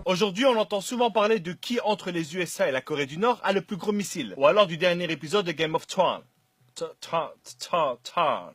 Aujourd'hui, on entend souvent parler de qui entre les USA et la Corée du Nord a le plus gros missile, ou alors du dernier épisode de Game of Thrones.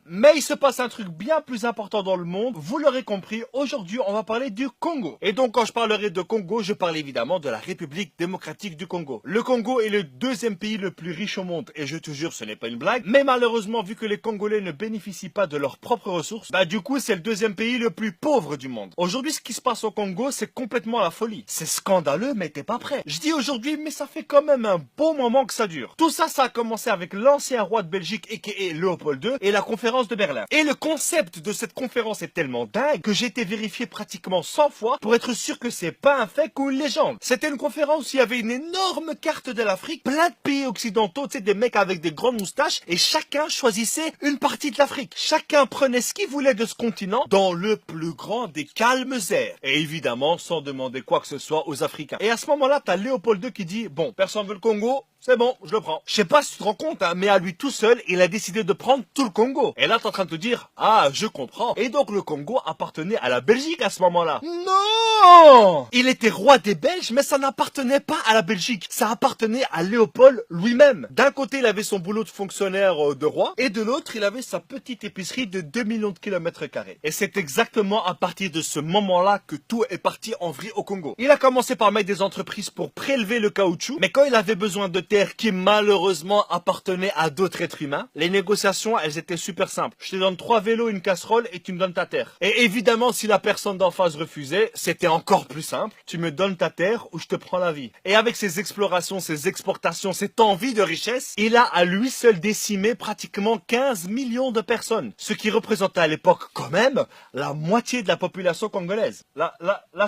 Mais il se passe un truc bien plus important dans le monde, vous l'aurez compris, aujourd'hui on va parler du Congo. Et donc quand je parlerai de Congo, je parle évidemment de la République démocratique du Congo. Le Congo est le deuxième pays le plus riche au monde, et je te jure ce n'est pas une blague, mais malheureusement vu que les Congolais ne bénéficient pas de leurs propres ressources, du coup c'est le deuxième pays le plus pauvre du monde. Aujourd'hui ce qui se passe au Congo c'est complètement la folie. C'est scandaleux mais t'es pas prêt. Je dis aujourd'hui mais ça fait quand même un bon moment que ça dure. Tout ça, ça a commencé avec l'ancien roi de Belgique aka Léopold II et la conférence de Berlin. Et le concept de cette conférence est tellement dingue que j'ai été vérifié pratiquement 100 fois pour être sûr que c'est pas un fake ou une légende. C'était une conférence où il y avait une énorme carte de l'Afrique, plein de pays occidentaux, tu sais, des mecs avec des grandes moustaches et chacun choisissait une partie de l'Afrique. Chacun prenait ce qu'il voulait de ce continent dans le plus grand des calmes airs. Et évidemment sans demander quoi que ce soit aux Africains. Et à ce moment-là, t'as Léopold II qui dit « Bon, personne veut le Congo ?» C'est bon, je le prends. Je sais pas si tu te rends compte, mais à lui tout seul, il a décidé de prendre tout le Congo. Et là, t'es en train de te dire, ah, je comprends. Et donc, le Congo appartenait à la Belgique à ce moment-là. Non! Il était roi des Belges, mais ça n'appartenait pas à la Belgique. Ça appartenait à Léopold lui-même. D'un côté, il avait son boulot de fonctionnaire de roi, et de l'autre, il avait sa petite épicerie de 2 millions de kilomètres carrés. Et c'est exactement à partir de ce moment-là que tout est parti en vrille au Congo. Il a commencé par mettre des entreprises pour prélever le caoutchouc, mais quand il avait besoin de qui malheureusement appartenait à d'autres êtres humains. Les négociations, elles étaient super simples. Je te donne 3 vélos, une casserole et tu me donnes ta terre. Et évidemment, si la personne d'en face refusait, c'était encore plus simple. Tu me donnes ta terre ou je te prends la vie. Et avec ses explorations, ses exportations, cette envie de richesse, il a à lui seul décimé pratiquement 15 millions de personnes. Ce qui représentait à l'époque quand même la moitié de la population congolaise. Là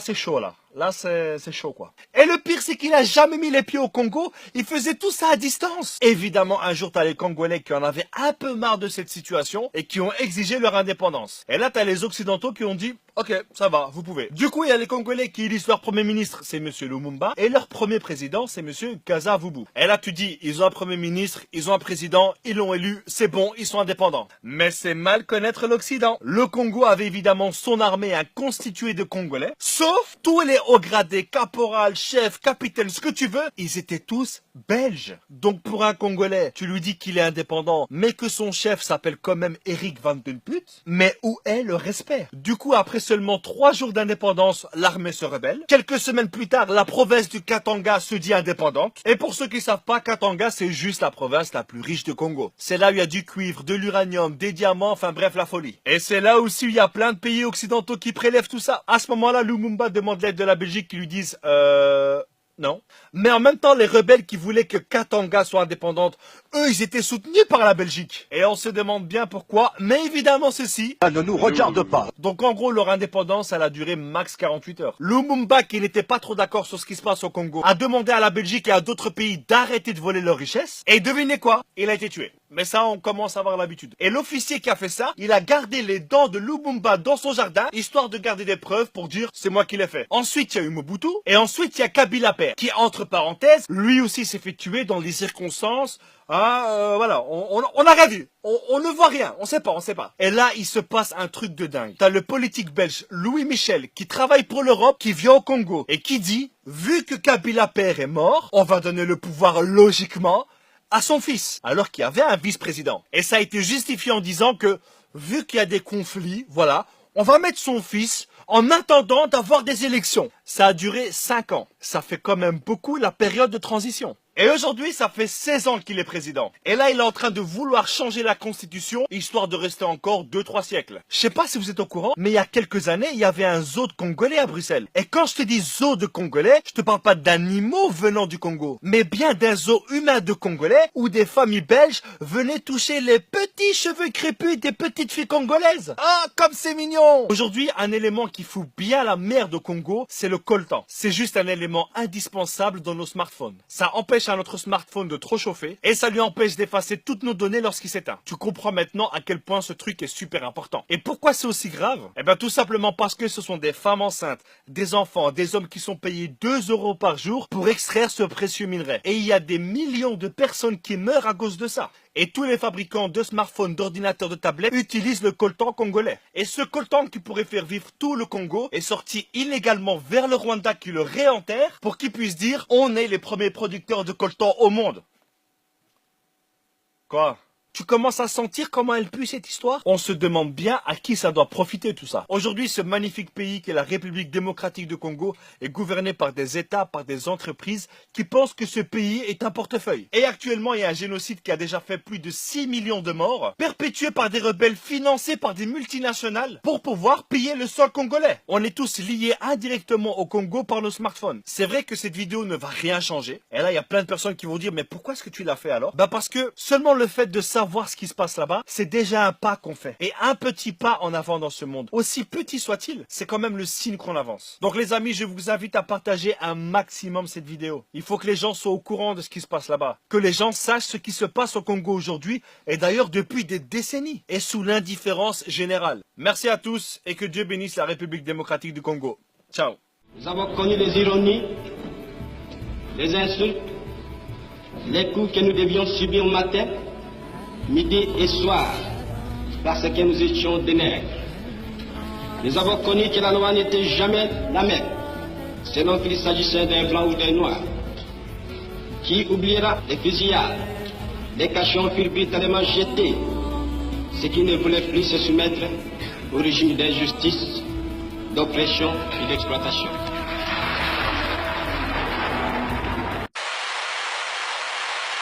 c'est chaud là. Là, c'est chaud, quoi. Et le pire, c'est qu'il a jamais mis les pieds au Congo. Il faisait tout ça à distance. Évidemment, un jour, t'as les Congolais qui en avaient un peu marre de cette situation et qui ont exigé leur indépendance. Et là, t'as les Occidentaux qui ont dit, ok, ça va, vous pouvez. Du coup, il y a les Congolais qui élisent leur premier ministre, c'est Monsieur Lumumba, et leur premier président, c'est Monsieur Kasavubu. Et là, tu dis, ils ont un premier ministre, ils ont un président, ils l'ont élu, c'est bon, ils sont indépendants. Mais c'est mal connaître l'Occident. Le Congo avait évidemment son armée constituée de Congolais, sauf tous les hauts gradés, caporal, chef, capitaine, ce que tu veux, ils étaient tous belges. Donc pour un Congolais, tu lui dis qu'il est indépendant, mais que son chef s'appelle quand même Eric Van Den Put, mais où est le respect? Du coup, après seulement 3 jours d'indépendance, l'armée se rebelle. Quelques semaines plus tard, la province du Katanga se dit indépendante. Et pour ceux qui savent pas, Katanga, c'est juste la province la plus riche de Congo. C'est là où il y a du cuivre, de l'uranium, des diamants, enfin bref, la folie. Et c'est là aussi où il y a plein de pays occidentaux qui prélèvent tout ça. À ce moment-là, Lumumba demande l'aide de la Belgique qui lui disent non. Mais en même temps, les rebelles qui voulaient que Katanga soit indépendante, eux, ils étaient soutenus par la Belgique. Et on se demande bien pourquoi, mais évidemment ceci ça ne nous regarde pas. Donc en gros, leur indépendance, elle a duré max 48 heures. Lumumba, qui n'était pas trop d'accord sur ce qui se passe au Congo, a demandé à la Belgique et à d'autres pays d'arrêter de voler leurs richesses. Et devinez quoi? Il a été tué. Mais ça, on commence à avoir l'habitude. Et l'officier qui a fait ça, il a gardé les dents de Lumumba dans son jardin, histoire de garder des preuves pour dire c'est moi qui l'ai fait. Ensuite, il y a eu Mobutu, et ensuite, il y a Kabila Père, qui, entre parenthèses, lui aussi s'est fait tuer dans des circonstances. Voilà, on n'a rien vu. On ne voit rien, on sait pas. Et là, il se passe un truc de dingue. T'as le politique belge Louis Michel qui travaille pour l'Europe, qui vient au Congo et qui dit, vu que Kabila Père est mort, on va donner le pouvoir logiquement à son fils, alors qu'il y avait un vice-président. Et ça a été justifié en disant que, vu qu'il y a des conflits, voilà, on va mettre son fils en attendant d'avoir des élections. Ça a duré 5 ans. Ça fait quand même beaucoup la période de transition. Et aujourd'hui, ça fait 16 ans qu'il est président. Et là, il est en train de vouloir changer la constitution, histoire de rester encore 2-3 siècles. Je sais pas si vous êtes au courant, mais il y a quelques années, il y avait un zoo de Congolais à Bruxelles. Et quand je te dis zoo de Congolais, je te parle pas d'animaux venant du Congo, mais bien d'un zoo humain de Congolais, où des familles belges venaient toucher les petits cheveux crépus des petites filles congolaises. Ah, comme c'est mignon! Aujourd'hui, un élément qui fout bien la merde au Congo, c'est le coltan. C'est juste un élément indispensable dans nos smartphones. Ça empêche à notre smartphone de trop chauffer et ça lui empêche d'effacer toutes nos données lorsqu'il s'éteint. Tu comprends maintenant à quel point ce truc est super important. Et pourquoi c'est aussi grave? Eh bien tout simplement parce que ce sont des femmes enceintes, des enfants, des hommes qui sont payés 2 € par jour pour extraire ce précieux minerai. Et il y a des millions de personnes qui meurent à cause de ça. Et tous les fabricants de smartphones, d'ordinateurs, de tablettes utilisent le coltan congolais. Et ce coltan qui pourrait faire vivre tout le Congo est sorti illégalement vers le Rwanda qui le réenterre pour qu'ils puissent dire on est les premiers producteurs de coltan au monde. Quoi ? Tu commences à sentir comment elle pue cette histoire? On se demande bien à qui ça doit profiter tout ça. Aujourd'hui, ce magnifique pays qu'est la République démocratique du Congo est gouverné par des États, par des entreprises qui pensent que ce pays est un portefeuille. Et actuellement, il y a un génocide qui a déjà fait plus de 6 millions de morts, perpétué par des rebelles financés par des multinationales pour pouvoir piller le sol congolais. On est tous liés indirectement au Congo par nos smartphones. C'est vrai que cette vidéo ne va rien changer. Et là, il y a plein de personnes qui vont dire, mais pourquoi est-ce que tu l'as fait alors? Bah parce que seulement le fait de savoir ce qui se passe là-bas, c'est déjà un pas qu'on fait. Et un petit pas en avant dans ce monde, aussi petit soit-il, c'est quand même le signe qu'on avance. Donc les amis, je vous invite à partager un maximum cette vidéo. Il faut que les gens soient au courant de ce qui se passe là-bas. Que les gens sachent ce qui se passe au Congo aujourd'hui, et d'ailleurs depuis des décennies, et sous l'indifférence générale. Merci à tous, et que Dieu bénisse la République démocratique du Congo. Ciao. Nous avons connu les ironies, les insultes, les coups que nous devions subir matin, midi et soir, parce que nous étions des nègres. Nous avons connu que la loi n'était jamais la même, selon qu'il s'agissait d'un blanc ou d'un noir. Qui oubliera les fusillades, les cachons furent brutalement jetés, ceux qui ne voulaient plus se soumettre au régime d'injustice, d'oppression et d'exploitation.